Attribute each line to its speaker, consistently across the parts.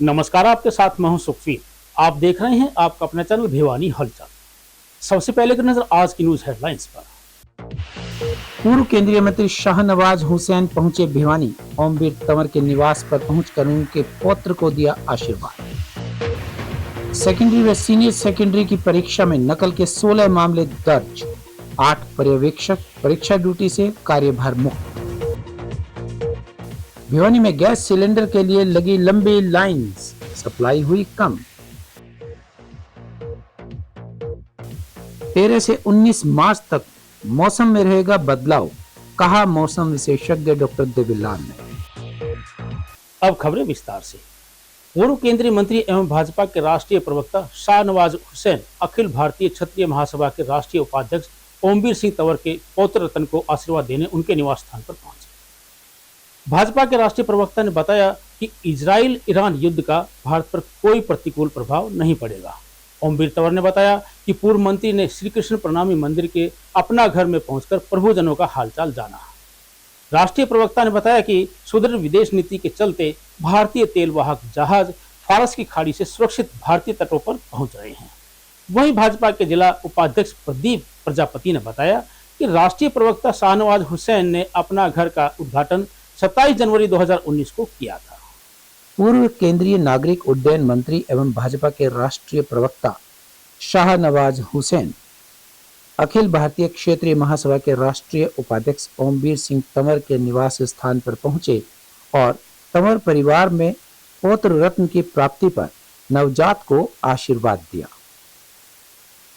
Speaker 1: नमस्कार, आपके साथ मैं हूं सुखवीर। आप देख रहे हैं आपका अपना चैनल भिवानी हलचल। सबसे पहले की नजर आज की न्यूज हेडलाइंस पर।
Speaker 2: पूर्व केंद्रीय मंत्री शाहनवाज हुसैन पहुंचे भिवानी। ओमवीर तंवर के निवास पर पहुंचकर उनके पौत्र को दिया आशीर्वाद। सेकेंडरी व सीनियर सेकेंडरी की परीक्षा में नकल के 16 मामले दर्ज। 8 पर्यवेक्षक परीक्षा ड्यूटी से कार्यभार मुक्त। भिवानी में गैस सिलेंडर के लिए लगी लंबी लाइंस, सप्लाई हुई कम। 13 से 19 मार्च तक मौसम में रहेगा बदलाव, कहा मौसम विशेषज्ञ डॉक्टर देवीलाल ने।
Speaker 1: अब खबरें विस्तार से। पूर्व केंद्रीय मंत्री एवं भाजपा के राष्ट्रीय प्रवक्ता शाहनवाज हुसैन अखिल भारतीय क्षत्रिय महासभा के राष्ट्रीय उपाध्यक्ष ओमवीर सिंह तंवर के पौत्र रतन को आशीर्वाद देने उनके निवास स्थान पर पहुंचे। भाजपा के राष्ट्रीय प्रवक्ता ने बताया कि इजराइल ईरान युद्ध का भारत पर कोई प्रतिकूल प्रभाव नहीं पड़ेगा। ओमवीर तंवर ने बताया कि पूर्व मंत्री ने श्री कृष्ण प्रणामी मंदिर के अपना घर में पहुंचकर प्रभुजनों का हालचाल जाना। राष्ट्रीय प्रवक्ता ने बताया कि सुदृढ़ विदेश नीति के चलते भारतीय तेल वाहक जहाज फारस की खाड़ी से सुरक्षित भारतीय तटों पर पहुंच रहे हैं। वहीं भाजपा के जिला उपाध्यक्ष प्रदीप प्रजापति ने बताया कि राष्ट्रीय प्रवक्ता शाहनवाज हुसैन ने अपना घर का उद्घाटन 27 जनवरी 2019 को किया था।
Speaker 2: पूर्व केंद्रीय नागरिक उड्डयन मंत्री एवं भाजपा के राष्ट्रीय प्रवक्ता शाहनवाज हुसैन अखिल भारतीय क्षेत्रीय महासभा के राष्ट्रीय उपाध्यक्ष ओमवीर सिंह तंवर के निवास स्थान पर पहुंचे और तंवर परिवार में पौत्र रत्न की प्राप्ति पर नवजात को आशीर्वाद दिया।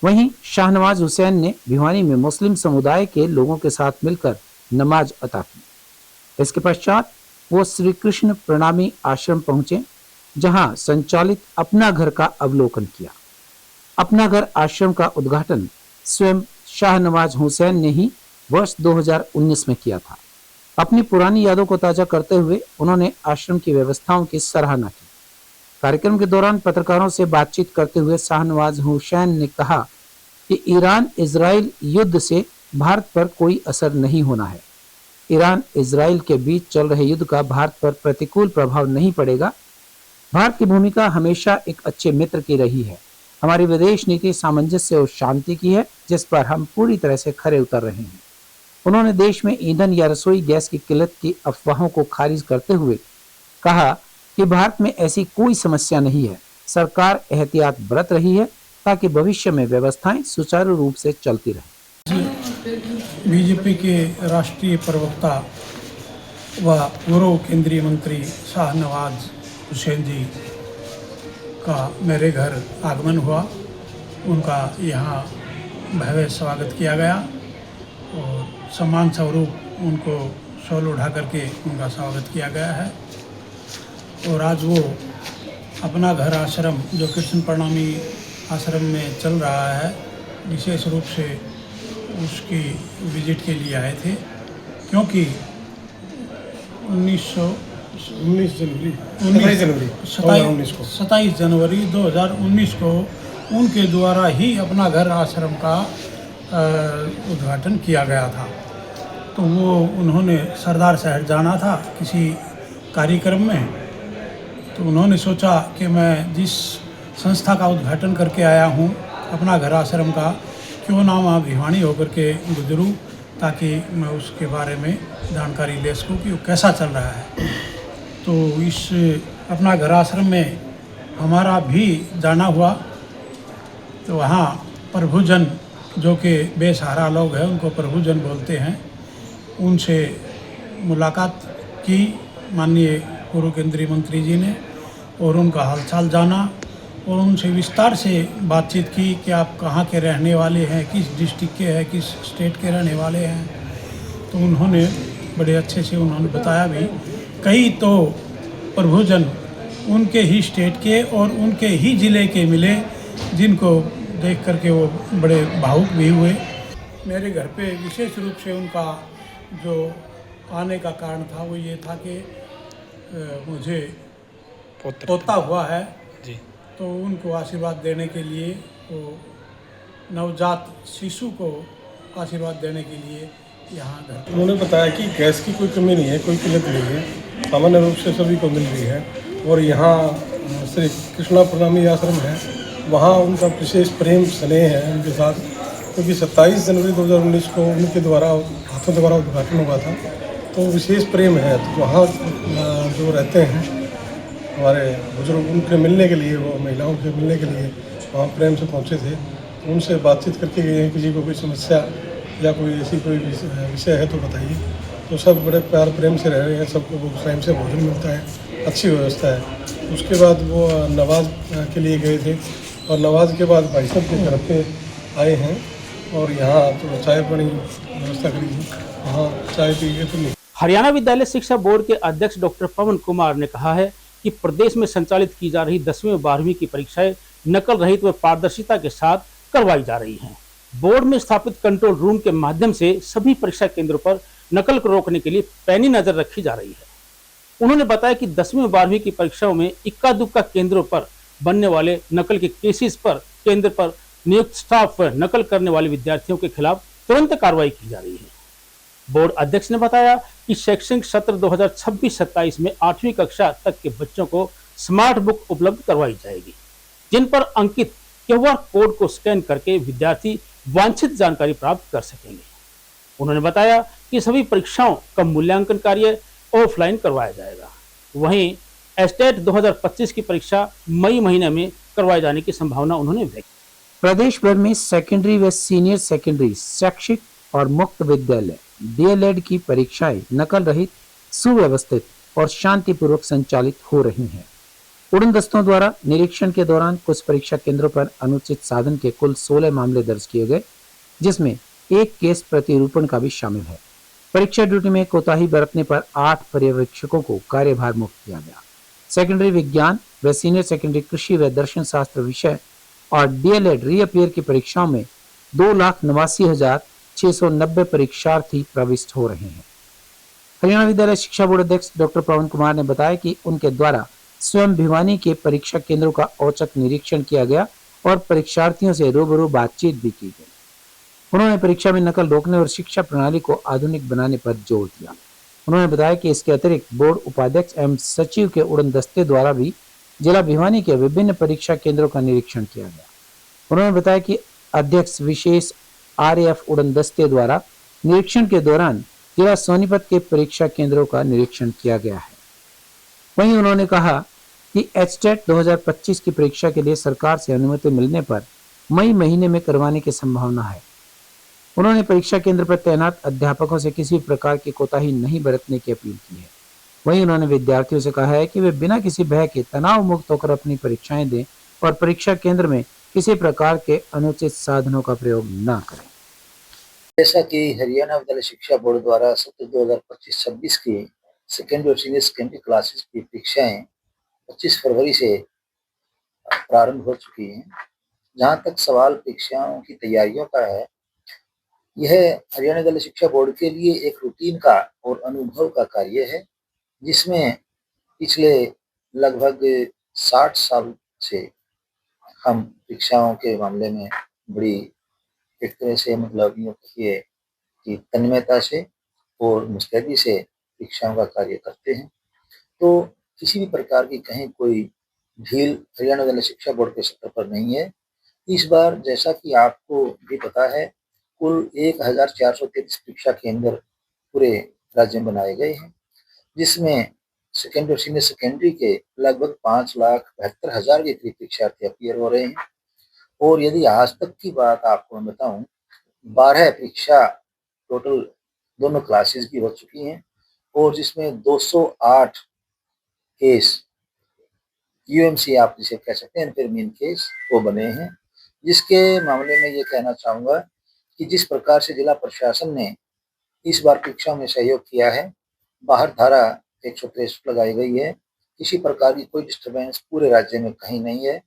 Speaker 2: वहीं शाहनवाज हुसैन ने भिवानी में मुस्लिम समुदाय के लोगों के साथ मिलकर नमाज अता की। इसके पश्चात वो श्री कृष्ण प्रणामी आश्रम पहुंचे, जहां संचालित अपना घर का अवलोकन किया। अपना घर आश्रम का उद्घाटन स्वयं शाहनवाज हुसैन ने ही वर्ष 2019 में किया था। अपनी पुरानी यादों को ताजा करते हुए उन्होंने आश्रम की व्यवस्थाओं की सराहना की। कार्यक्रम के दौरान पत्रकारों से बातचीत करते हुए शाहनवाज हुसैन ने कहा कि ईरान इजराइल युद्ध से भारत पर कोई असर नहीं होना है। ईरान इजराइल के बीच चल रहे युद्ध का भारत पर प्रतिकूल प्रभाव नहीं पड़ेगा। भारत की भूमिका हमेशा एक अच्छे मित्र की रही है। हमारी विदेश नीति सामंजस्य और शांति की है, जिस पर हम पूरी तरह से खरे उतर रहे हैं। उन्होंने देश में ईंधन या रसोई गैस की किल्लत की अफवाहों को खारिज करते हुए कहा कि भारत में ऐसी कोई समस्या नहीं है। सरकार एहतियात बरत रही है ताकि भविष्य में व्यवस्थाएं सुचारू रूप से चलती रहें।
Speaker 3: बीजेपी के राष्ट्रीय प्रवक्ता व पूर्व केंद्रीय मंत्री शाहनवाज हुसैन जी का मेरे घर आगमन हुआ। उनका यहाँ भव्य स्वागत किया गया और सम्मान स्वरूप उनको शॉल उठा करके उनका स्वागत किया गया है। और आज वो अपना घर आश्रम जो कृष्ण प्रणामी आश्रम में चल रहा है, विशेष रूप से उसकी विजिट के लिए आए थे, क्योंकि 27 जनवरी 2019 को उनके द्वारा ही अपना घर आश्रम का उद्घाटन किया गया था। तो वो उन्होंने सरदार शहर जाना था किसी कार्यक्रम में, तो उन्होंने सोचा कि मैं जिस संस्था का उद्घाटन करके आया हूँ अपना घर आश्रम का, क्यों ना वहाँ भिवानी होकर के गुजरूँ, ताकि मैं उसके बारे में जानकारी ले सकूँ कि वो कैसा चल रहा है। तो इस अपना घर आश्रम में हमारा भी जाना हुआ। तो वहाँ प्रभुजन जो कि बेसहारा लोग हैं, उनको प्रभुजन बोलते हैं, उनसे मुलाकात की माननीय पूर्व केंद्रीय मंत्री जी ने और उनका हालचाल जाना और उनसे विस्तार से बातचीत की कि आप कहाँ के रहने वाले हैं, किस डिस्ट्रिक्ट के हैं, किस स्टेट के रहने वाले हैं। तो उन्होंने बड़े अच्छे से उन्होंने बताया भी। कई तो प्रभुजन उनके ही स्टेट के और उनके ही ज़िले के मिले, जिनको देख करके वो बड़े भावुक भी हुए। मेरे घर पे विशेष रूप से उनका जो आने का कारण था वो ये था कि मुझे पोता हुआ है जी, तो उनको आशीर्वाद देने के लिए, वो नवजात शिशु को आशीर्वाद देने के लिए यहाँ घर।
Speaker 4: उन्होंने बताया कि गैस की कोई कमी नहीं है, कोई किल्लत नहीं है, सामान्य रूप से सभी को मिल रही है। और यहाँ श्री कृष्णा प्रणामी आश्रम है, वहाँ उनका विशेष प्रेम स्नेह है उनके साथ, क्योंकि 27 जनवरी 2019 को उनके द्वारा हाथों द्वारा उद्घाटन हुआ था, तो विशेष प्रेम है। तो वहाँ जो रहते हैं हमारे बुजुर्ग, उनके मिलने के लिए, वो महिलाओं से मिलने के लिए वहाँ प्रेम से पहुँचे थे। तो उनसे बातचीत करके गए हैं, किसी को कोई समस्या या कोई ऐसी कोई विषय है तो बताइए। तो सब बड़े प्यार प्रेम से रह रहे हैं, सबको वो टाइम से भोजन मिलता है, अच्छी व्यवस्था है। उसके बाद वो नवाज के लिए गए थे, और नवाज के बाद भाई साहब की तरफ से आए हैं, और यहाँ तो चाय पानी व्यवस्था करी थी, वहाँ चाय पी के तो नहीं।
Speaker 1: हरियाणा विद्यालय शिक्षा बोर्ड के अध्यक्ष डॉक्टर पवन कुमार ने कहा है कि प्रदेश में संचालित की जा रही 10वीं और 12वीं की परीक्षाएं नकल रहित व पारदर्शिता के साथ करवाई जा रही हैं। बोर्ड में स्थापित कंट्रोल रूम के माध्यम से सभी परीक्षा केंद्रों पर नकल को रोकने के लिए पैनी नजर रखी जा रही है। उन्होंने बताया कि 10वीं और 12वीं की परीक्षाओं में इक्का दुक्का केंद्रों पर बनने वाले नकल के केसेस पर केंद्र पर नियुक्त स्टाफ पर नकल करने वाले विद्यार्थियों के खिलाफ तुरंत कार्रवाई की जा रही है। बोर्ड अध्यक्ष ने बताया कि शैक्षणिक सत्र 2026-27 में 8वीं कक्षा तक के बच्चों को स्मार्ट बुक उपलब्ध करवाई जाएगी, जिन पर अंकित क्यूआर कोड को स्कैन करके विद्यार्थी वांछित जानकारी प्राप्त कर सकेंगे। उन्होंने बताया कि सभी परीक्षाओं का मूल्यांकन कार्य ऑफलाइन करवाया जाएगा। वहीं एस्टेट 2025 की परीक्षा मई महीने में करवाए जाने की संभावना उन्होंने व्यक्त की।
Speaker 2: प्रदेश भर में सेकेंडरी व सीनियर सेकेंडरी शैक्षिक और मुक्त विद्यालय डीएलएड की परीक्षाएं नकल रहित, सुव्यवस्थित और शांतिपूर्वक संचालित हो रही हैं। उड़न दस्तों द्वारा निरीक्षण के दौरान कुछ परीक्षा केंद्रों पर अनुचित साधन के कुल 16 मामले दर्ज किए गए, जिसमें एक केस प्रतिरूपण का भी शामिल है। परीक्षा ड्यूटी में कोताही बरतने पर 8 पर्यवेक्षकों को कार्यभार मुक्त किया गया। सेकेंडरी विज्ञान व सीनियर सेकेंडरी कृषि व दर्शन शास्त्र विषय और डीएलएड रीअपियर की परीक्षाओं में 2,89,690 परीक्षार्थी प्रविष्ट हो रहे हैं। हरियाणा विद्यालय शिक्षा बोर्ड अध्यक्ष डॉक्टर पवन कुमार ने बताया कि उनके द्वारा स्वयं भिवानी के परीक्षा केंद्रों का औचक निरीक्षण किया गया और परीक्षार्थियों से रूबरू बातचीत भी की गई। उन्होंने परीक्षा में नकल रोकने और शिक्षा प्रणाली को आधुनिक बनाने पर जोर दिया। उन्होंने बताया कि इसके अतिरिक्त बोर्ड उपाध्यक्ष एवं सचिव के उड़न दस्ते द्वारा भी जिला भिवानी के विभिन्न परीक्षा केंद्रों का निरीक्षण किया गया। उन्होंने बताया कि अध्यक्ष विशेष आरएएफ उड़न दस्ते द्वारा निरीक्षण के दौरान जिला सोनीपत के परीक्षा केंद्रों का निरीक्षण किया गया है। वहीं उन्होंने कहा कि एचटेट 2025 की परीक्षा के लिए सरकार से अनुमति मिलने पर मई महीने में करवाने की संभावना है। उन्होंने परीक्षा केंद्र पर तैनात अध्यापकों से किसी प्रकार की कोताही नहीं बरतने की अपील की है। वहीं उन्होंने विद्यार्थियों से कहा है कि वे बिना किसी भय के तनाव मुक्त होकर अपनी परीक्षाएं दें और परीक्षा केंद्र में किसी प्रकार के अनुचित साधनों का प्रयोग न करें।
Speaker 5: जैसा कि हरियाणा विद्यालय शिक्षा बोर्ड द्वारा सत्र 2025-26 की सेकेंडरी और सीनियर सेकेंडरी क्लासेस की परीक्षाएं 25 फरवरी से प्रारंभ हो चुकी हैं। जहां तक सवाल परीक्षाओं की तैयारियों का है, यह हरियाणा विद्यालय शिक्षा बोर्ड के लिए एक रूटीन का और अनुभव का कार्य है, जिसमें पिछले लगभग 60 साल से हम परीक्षाओं के मामले में बड़ी एक तरह से मतलब यूँ कहिए कि तन्मयता से और मुस्तैदी से परीक्षाओं का कार्य करते हैं। तो किसी भी प्रकार की कहीं कोई ढील हरियाणा विद्यालय शिक्षा बोर्ड के स्तर पर नहीं है। इस बार जैसा कि आपको भी पता है, कुल 1433 परीक्षा केंद्र पूरे राज्य में बनाए गए हैं, जिसमें सेकेंडरी और सीनियर सेकेंडरी के लगभग 5,72,000 के करीब परीक्षार्थी अपीयर हो रहे हैं। और यदि आज तक की बात आपको मैं बताऊं, 12 परीक्षा टोटल दोनों क्लासेस की हो चुकी हैं, और जिसमें 208 केस यूएमसी आप जिसे कह सकते हैं इंटरमीन केस वो बने हैं। जिसके मामले में ये कहना चाहूँगा कि जिस प्रकार से जिला प्रशासन ने इस बार परीक्षा में सहयोग किया है, बाहर धारा 163 लगाई गई है, किसी प्रकार की कोई डिस्टर्बेंस पूरे राज्य में कहीं नहीं है,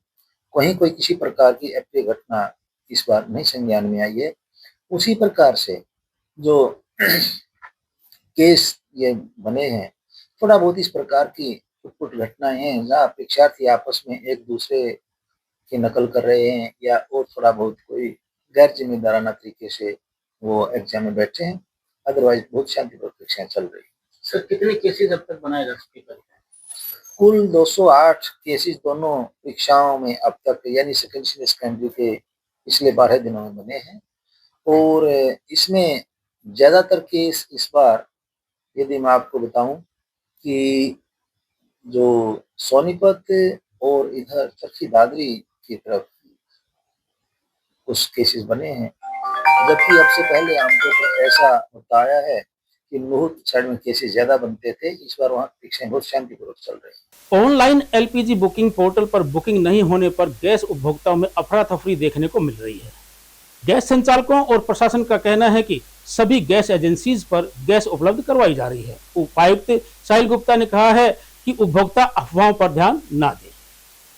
Speaker 5: कहीं कोई किसी प्रकार की अप्रिय घटना इस बार नहीं संज्ञान में आई है। उसी प्रकार से जो केस ये बने हैं, थोड़ा बहुत इस प्रकार की कुछ घटनाएं हैं जहाँ परीक्षार्थी आपस में एक दूसरे की नकल कर रहे हैं या और थोड़ा बहुत कोई गैर जिम्मेदाराना तरीके से वो एग्जाम में बैठे हैं। अदरवाइज बहुत शांतिपूर्वक परीक्षाएं चल रही हैं।
Speaker 6: सर कितने केसेस अब तक बनाए जा चुके हैं?
Speaker 5: कुल 208 केसेस दोनों परीक्षाओं में अब तक यानी सेकेंड सीनियर सेकेंडरी के पिछले 12 दिनों में बने हैं और इसमें ज़्यादातर केस इस बार यदि मैं आपको बताऊं कि जो सोनीपत और इधर चरखी दादरी की तरफ कुछ केसेस बने हैं, जबकि अब से पहले आमतौर पर ऐसा होता आया है कि नूह साइड में केसेस ज्यादा बनते थे। इस बार वहाँ परीक्षाएं बहुत शांतिपूर्वक चल रही हैं।
Speaker 1: ऑनलाइन एलपीजी बुकिंग पोर्टल पर बुकिंग नहीं होने पर गैस उपभोक्ताओं में अफरा तफरी देखने को मिल रही है। गैस संचालकों और प्रशासन का कहना है कि सभी गैस एजेंसीज पर गैस उपलब्ध करवाई जा रही है। उपायुक्त साहिल गुप्ता ने कहा है कि उपभोक्ता अफवाहों पर ध्यान न दें।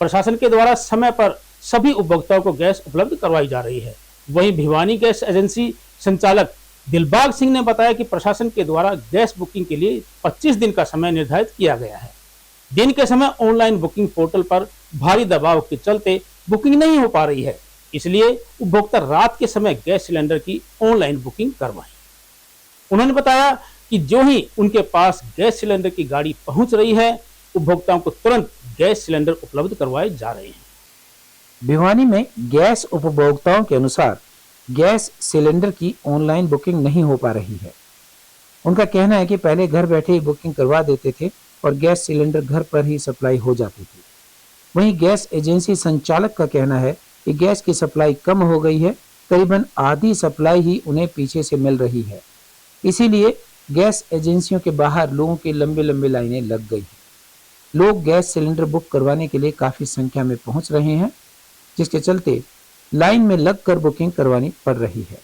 Speaker 1: प्रशासन के द्वारा समय पर सभी उपभोक्ताओं को गैस उपलब्ध करवाई जा रही है। वहीं भिवानी गैस एजेंसी संचालक दिलबाग सिंह ने बताया कि प्रशासन के द्वारा गैस बुकिंग के लिए 25 दिन का समय निर्धारित किया गया है। दिन के समय ऑनलाइन बुकिंग पोर्टल पर भारी दबाव के चलते बुकिंग नहीं हो पा रही है, इसलिए उपभोक्ता रात के समय गैस सिलेंडर की ऑनलाइन बुकिंग करवाएं। उन्होंने बताया कि जो ही उनके पास गैस सिलेंडर की गाड़ी पहुंच रही है, उपभोक्ताओं को तुरंत गैस सिलेंडर उपलब्ध करवाए जा रहे हैं।
Speaker 2: भिवानी में गैस उपभोक्ताओं के अनुसार गैस सिलेंडर की ऑनलाइन बुकिंग नहीं हो पा रही है। उनका कहना है कि पहले घर बैठे ही बुकिंग करवा देते थे और गैस सिलेंडर घर पर ही सप्लाई हो जाती थी। वहीं गैस एजेंसी संचालक का कहना है कि गैस की सप्लाई कम हो गई है, करीबन आधी सप्लाई ही उन्हें पीछे से मिल रही है। इसीलिए गैस एजेंसियों के बाहर लोगों की लंबी लंबी लाइनें लग गई हैं। लोग गैस सिलेंडर बुक करवाने के लिए काफी संख्या में पहुंच रहे हैं, जिसके चलते लाइन में लगकर बुकिंग करवानी पड़ रही है।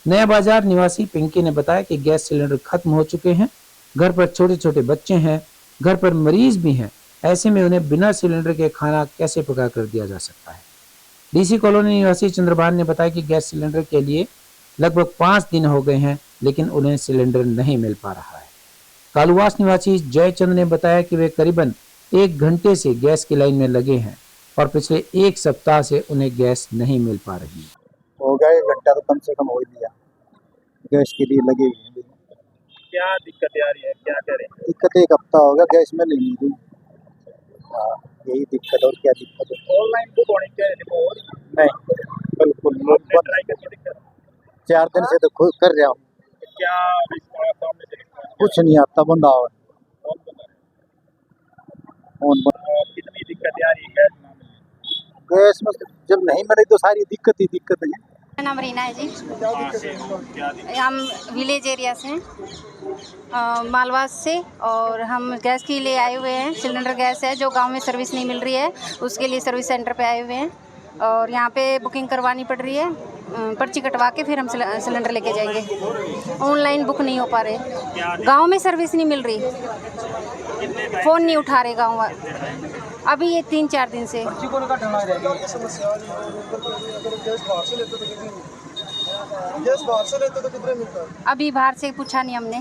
Speaker 2: नया बाजार निवासी पिंकी ने बताया कि गैस सिलेंडर खत्म हो चुके हैं। घर पर छोटे छोटे बच्चे हैं, घर पर मरीज भी हैं, ऐसे में उन्हें बिना सिलेंडर के खाना कैसे पका कर दिया जा सकता है। डीसी कॉलोनी निवासी चंद्रभान ने बताया कि गैस सिलेंडर के लिए लगभग 5 दिन हो गए हैं, लेकिन उन्हें सिलेंडर नहीं मिल पा रहा है। कालुवास निवासी जयचंद ने बताया कि वे करीबन 1 घंटे से गैस की लाइन में लगे हैं और पिछले 1 सप्ताह से उन्हें गैस नहीं मिल पा रही है।
Speaker 6: हो गया 1 घंटा तो कम से कम हो ही लिया, गैस के लिए लगे हुए हैं।
Speaker 7: क्या दिक्कतें आ रही है, क्या करें?
Speaker 6: दिक्कत 1 हफ्ता हो गया, गैस में नहीं मिल रही। हाँ, यही दिक्कत और क्या दिक्कत है?
Speaker 7: ऑनलाइन बुक होनी चाहिए।
Speaker 6: नहीं, बिल्कुल
Speaker 7: ट्राई करके दिक्कत
Speaker 6: 4 दिन से तो खुद कर रहा हूँ,
Speaker 7: क्या इसका सामने से
Speaker 6: कुछ नहीं आता, बंदा हो
Speaker 7: कितनी दिक्कतें आ रही है
Speaker 6: गैस में। जब नहीं मिले तो सारी दिक्कत ही दिक्कत है।
Speaker 8: मेरा नाम रीना है जी।
Speaker 7: क्या
Speaker 8: हम विलेज एरिया से हैं, मालवास से, और हम गैस के लिए आए हुए हैं। सिलेंडर गैस है जो गांव में सर्विस नहीं मिल रही है, उसके लिए सर्विस सेंटर पे आए हुए हैं और यहाँ पे बुकिंग करवानी पड़ रही है। पर्ची कटवा के फिर हम सिलेंडर लेके जाएंगे। ऑनलाइन बुक नहीं हो पा रहे, गांव में सर्विस नहीं मिल रही, फ़ोन नहीं उठा रहे गाँव अभी ये 3-4 दिन से। अभी बाहर से पूछा नहीं हमने।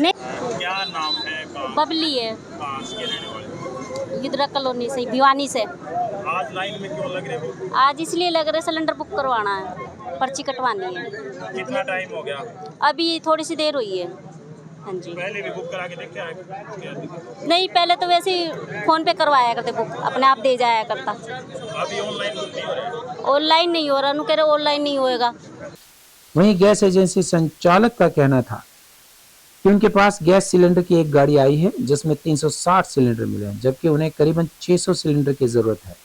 Speaker 8: नहीं,
Speaker 7: क्या नाम है?
Speaker 9: बबली है, गिदरा कॉलोनी से, भिवानी से।
Speaker 7: आज लाइन में क्यों लग रहे हो?
Speaker 9: आज इसलिए लग रहा है सिलेंडर बुक करवाना है, पर्ची कटवानी है।
Speaker 7: कितना टाइम हो गया?
Speaker 9: अभी थोड़ी सी देर हुई है। हाँ जी,
Speaker 7: पहले भी बुक करा के देखा है?
Speaker 9: नहीं, पहले तो वैसे ही फ़ोन पे करवाया करते बुक, अपने आप दे जाया करता।
Speaker 7: अभी ऑनलाइन बुक नहीं हो रहा है?
Speaker 9: ऑनलाइन नहीं हो रहा, उन्होंने कह रहे ऑनलाइन नहीं होएगा।
Speaker 2: वहीं गैस एजेंसी संचालक का कहना था कि उनके पास गैस सिलेंडर की एक गाड़ी आई है जिसमें 360 सिलेंडर मिले हैं, जबकि उन्हें करीबन 600 सिलेंडर की जरूरत है।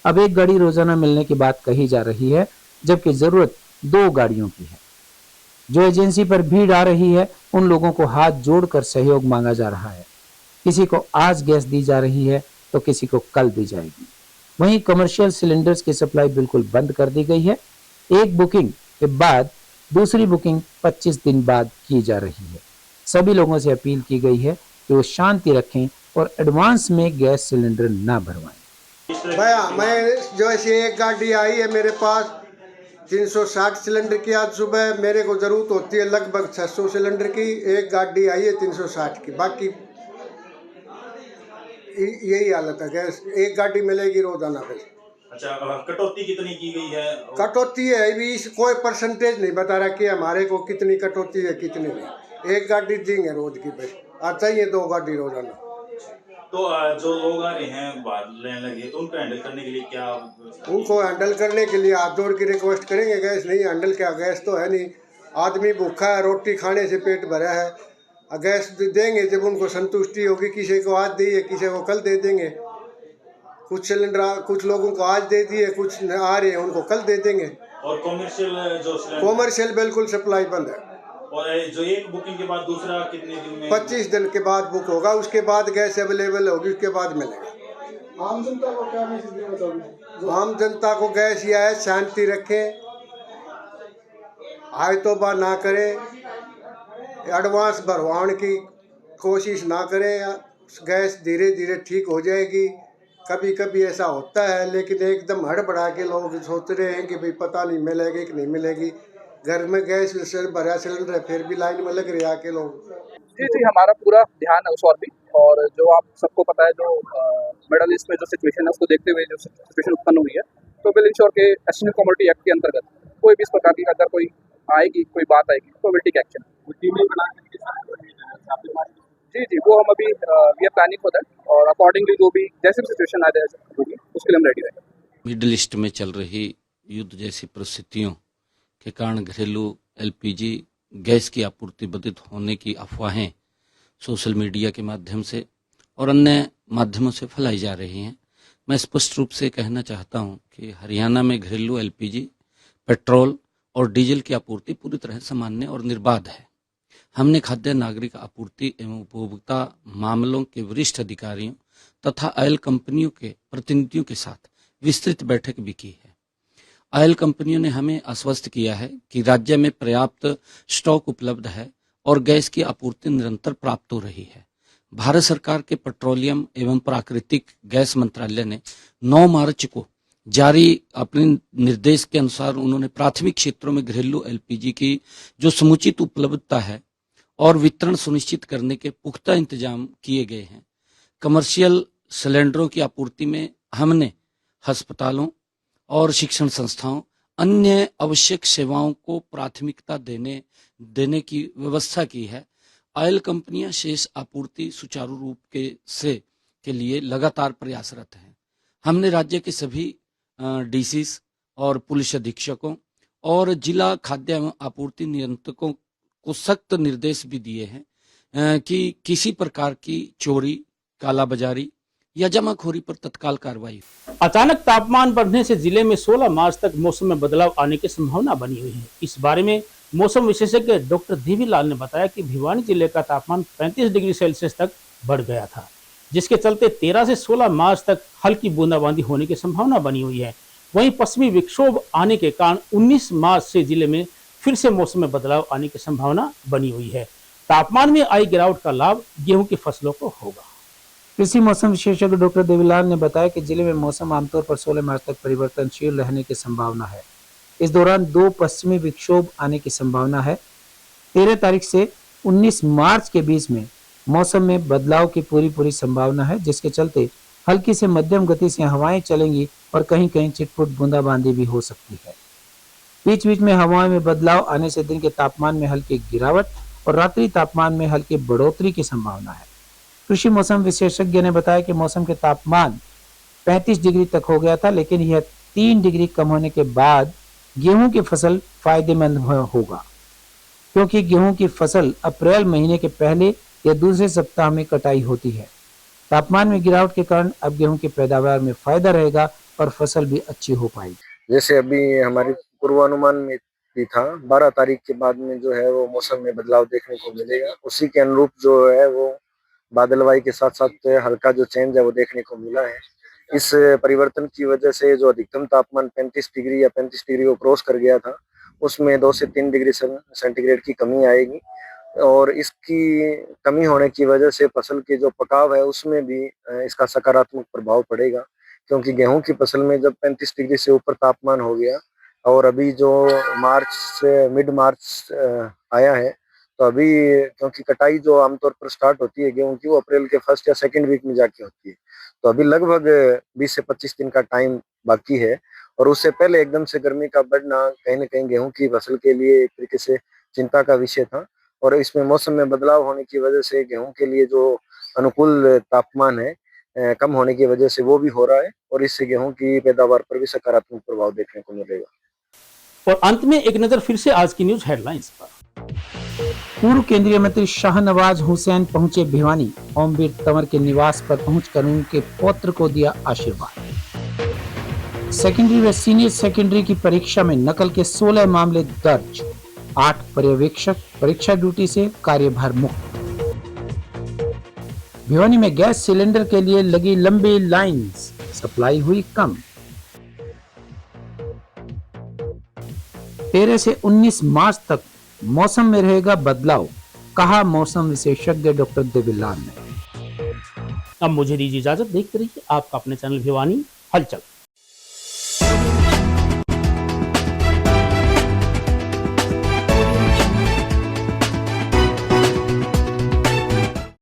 Speaker 2: अब एक गाड़ी रोजाना मिलने की बात कही जा रही है, जबकि जरूरत 2 गाड़ियों की है। जो एजेंसी पर भीड़ आ रही है, उन लोगों को हाथ जोड़कर सहयोग मांगा जा रहा है। किसी को आज गैस दी जा रही है तो किसी को कल दी जाएगी। वहीं कमर्शियल सिलेंडर्स की सप्लाई बिल्कुल बंद कर दी गई है। एक बुकिंग के बाद दूसरी बुकिंग 25 दिन बाद की जा रही है। सभी लोगों से अपील की गई है कि वो शांति रखें और एडवांस में गैस सिलेंडर ना भरवाएं।
Speaker 10: भैया, मैं जो ऐसी एक गाड़ी आई है मेरे पास 360 सिलेंडर की। आज सुबह मेरे को ज़रूरत होती है लगभग 600 सिलेंडर की। एक गाड़ी आई है 360 की, बाकी यही हालत है। गैस एक गाड़ी मिलेगी रोजाना। फिर
Speaker 7: अच्छा, कटौती कितनी की गई है?
Speaker 10: कटौती है भी कोई परसेंटेज नहीं बता रहा कि हमारे को कितनी कटौती है कितनी नहीं। एक गाड़ी देंगे रोज की बस, आता ही है 2 गाड़ी रोजाना।
Speaker 7: तो जो लोग आ रहे हैं बाहर लेने लगे तो उनको हैंडल करने के लिए क्या
Speaker 10: उनको हैंडल करने के लिए हाथ जोड़ के रिक्वेस्ट करेंगे। गैस नहीं हैंडल, क्या गैस तो है नहीं, आदमी भूखा है, रोटी खाने से पेट भरा है। गैस देंगे जब उनको संतुष्टि होगी, किसी को आज दिए किसी को कल दे देंगे। कुछ सिलेंडर कुछ लोगों को आज दे दिए, कुछ आ रहे हैं उनको कल दे देंगे।
Speaker 7: और कॉमर्शियल जो
Speaker 10: कॉमर्शियल बिल्कुल सप्लाई बंद है।
Speaker 7: और जो एक बुकिंग के बाद दूसरा कितने दिन में?
Speaker 10: 25 दिन के बाद बुक होगा, उसके बाद गैस अवेलेबल होगी, उसके बाद मिलेगा। आम जनता को क्या मैसेज देना चाहोगे? आम जनता को गैस यह है, शांति रखें, आय तोबा ना करें, एडवांस भरवाने की कोशिश ना करें। गैस धीरे धीरे ठीक हो जाएगी। कभी कभी ऐसा होता है, लेकिन एकदम हड़बड़ा के लोग सोच रहे हैं कि भाई पता नहीं मिलेगी कि नहीं मिलेगी। घर में गैस भरा सिलेंडर है, फिर भी लाइन में लग रहे आके लोग।
Speaker 11: जी, हमारा पूरा ध्यान है उस ओर भी। और जो आप सबको पता है, जो मिडल ईस्ट में जो सिचुएशन है उसको देखते हुए जो सिचुएशन उत्पन्न हुई है, तो विल इंश्योर के एसेंशियल कमोडिटी एक्ट के अंतर्गत कोई भी इस प्रकार की अगर कोई आएगी, कोई बात आएगी, तो विल टेक एक्शन। जी, वो हम अभी we are planning for that, और अकॉर्डिंगली जो भी जैसे भी सिचुएशन आ जाए होगी उसके लिए हम रेडी रहेंगे।
Speaker 12: मिडिल ईस्ट में चल रही युद्ध जैसी परिस्थितियों के कारण घरेलू एलपीजी गैस की आपूर्ति बाधित होने की अफवाहें सोशल मीडिया के माध्यम से और अन्य माध्यमों से फैलाई जा रही हैं। मैं स्पष्ट रूप से कहना चाहता हूं कि हरियाणा में घरेलू एलपीजी, पेट्रोल और डीजल की आपूर्ति पूरी तरह सामान्य और निर्बाध है। हमने खाद्य नागरिक आपूर्ति एवं उपभोक्ता मामलों के वरिष्ठ अधिकारियों तथा ऑयल कंपनियों के प्रतिनिधियों के साथ विस्तृत बैठक भी की है। ऑयल कंपनियों ने हमें आश्वस्त किया है कि राज्य में पर्याप्त स्टॉक उपलब्ध है और गैस की आपूर्ति निरंतर प्राप्त हो रही है। भारत सरकार के पेट्रोलियम एवं प्राकृतिक गैस मंत्रालय ने 9 मार्च को जारी अपने निर्देश के अनुसार उन्होंने प्राथमिक क्षेत्रों में घरेलू एलपीजी की जो समुचित उपलब्धता है और वितरण सुनिश्चित करने के पुख्ता इंतजाम किए गए हैं। कमर्शियल सिलेंडरों की आपूर्ति में हमने अस्पतालों और शिक्षण संस्थाओं, अन्य आवश्यक सेवाओं को प्राथमिकता देने की व्यवस्था की है। ऑयल कंपनियां शेष आपूर्ति सुचारू रूप के लिए लगातार प्रयासरत हैं। हमने राज्य के सभी डीसीस और पुलिस अधीक्षकों और जिला खाद्य एवं आपूर्ति नियंत्रकों को सख्त निर्देश भी दिए हैं कि किसी प्रकार की चोरी, कालाबाजारी या जमाखोरी पर तत्काल कार्रवाई।
Speaker 1: अचानक तापमान बढ़ने से जिले में 16 मार्च तक मौसम में बदलाव आने की संभावना बनी हुई है। इस बारे में मौसम विशेषज्ञ डॉक्टर देवीलाल ने बताया कि भिवानी जिले का तापमान 35 डिग्री सेल्सियस तक बढ़ गया था, जिसके चलते 13 से 16 मार्च तक हल्की बूंदाबांदी होने की संभावना बनी हुई है। वहीं पश्चिमी विक्षोभ आने के कारण 19 मार्च से जिले में फिर से मौसम में बदलाव आने की संभावना बनी हुई है। तापमान में आई गिरावट का लाभ गेहूं की फसलों को होगा।
Speaker 2: कृषि मौसम विशेषज्ञ डॉक्टर देवीलाल ने बताया कि जिले में मौसम आमतौर पर 16 मार्च तक परिवर्तनशील रहने की संभावना है। इस दौरान 2 पश्चिमी विक्षोभ आने की संभावना है। 13 तारीख से 19 मार्च के बीच में मौसम में बदलाव की पूरी संभावना है, जिसके चलते हल्की से मध्यम गति से हवाएं चलेंगी और कहीं कहीं छिटपुट बूंदाबांदी भी हो सकती है। बीच बीच में हवाओं में बदलाव आने से दिन के तापमान में हल्की गिरावट और रात्रि तापमान में हल्की बढ़ोतरी की संभावना है। कृषि मौसम विशेषज्ञ ने बताया कि मौसम के तापमान 35 डिग्री तक हो गया था, लेकिन यह 3 डिग्री कम होने के बाद गेहूं की फसल फायदेमंद होगा, क्योंकि गेहूं की फसल अप्रैल महीने के पहले या दूसरे सप्ताह में कटाई होती है। तापमान में गिरावट के कारण अब गेहूं की पैदावार में फायदा रहेगा और फसल भी अच्छी हो पाएगी।
Speaker 13: जैसे अभी हमारी पूर्वानुमान में भी था, 12 तारीख के बाद में जो है वो मौसम में बदलाव देखने को मिलेगा। उसी के अनुरूप जो है वो बादलवाई के साथ साथ हल्का जो चेंज है वो देखने को मिला है। इस परिवर्तन की वजह से जो अधिकतम तापमान 35 डिग्री या 35 डिग्री को क्रॉस कर गया था, उसमें 2 से 3 डिग्री सेंटीग्रेड की कमी आएगी और इसकी कमी होने की वजह से फसल के जो पकाव है उसमें भी इसका सकारात्मक प्रभाव पड़ेगा, क्योंकि गेहूं की फसल में जब 35 डिग्री से ऊपर तापमान हो गया और अभी जो मार्च से मिड मार्च आया है, तो अभी क्योंकि कटाई जो आमतौर पर स्टार्ट होती है गेहूं की, वो अप्रैल के फर्स्ट या सेकंड वीक में जाके होती है। तो अभी लगभग 20 से 25 दिन का टाइम बाकी है, और उससे पहले एकदम से गर्मी का बढ़ना कहीं न कहीं गेहूं की फसल के लिए एक तरीके से चिंता का विषय था। और इसमें मौसम में बदलाव होने की वजह से गेहूं के लिए जो अनुकूल तापमान है कम होने की वजह से वो भी हो रहा है, और इससे गेहूं की पैदावार पर भी सकारात्मक प्रभाव देखने को मिलेगा।
Speaker 1: और अंत में एक नजर फिर से आज की न्यूज हेडलाइंस पर।
Speaker 2: पूर्व केंद्रीय मंत्री शाहनवाज हुसैन पहुंचे भिवानी। ओमवीर तंवर के निवास पर पहुंचकर उनके पौत्र को दिया आशीर्वाद। सेकेंडरी व सीनियर सेकेंडरी की परीक्षा में नकल के 16 मामले दर्ज। 8 पर्यवेक्षक परीक्षा ड्यूटी से कार्यभार मुक्त। भिवानी में गैस सिलेंडर के लिए लगी लंबी लाइंस, सप्लाई हुई कम। 13 से 19 मार्च तक मौसम में रहेगा बदलाव, कहा मौसम विशेषज्ञ डॉक्टर देवीलाल ने।
Speaker 1: अब मुझे दीजिए इजाजत। देखते रहिए आपका अपने चैनल भिवानी हलचल।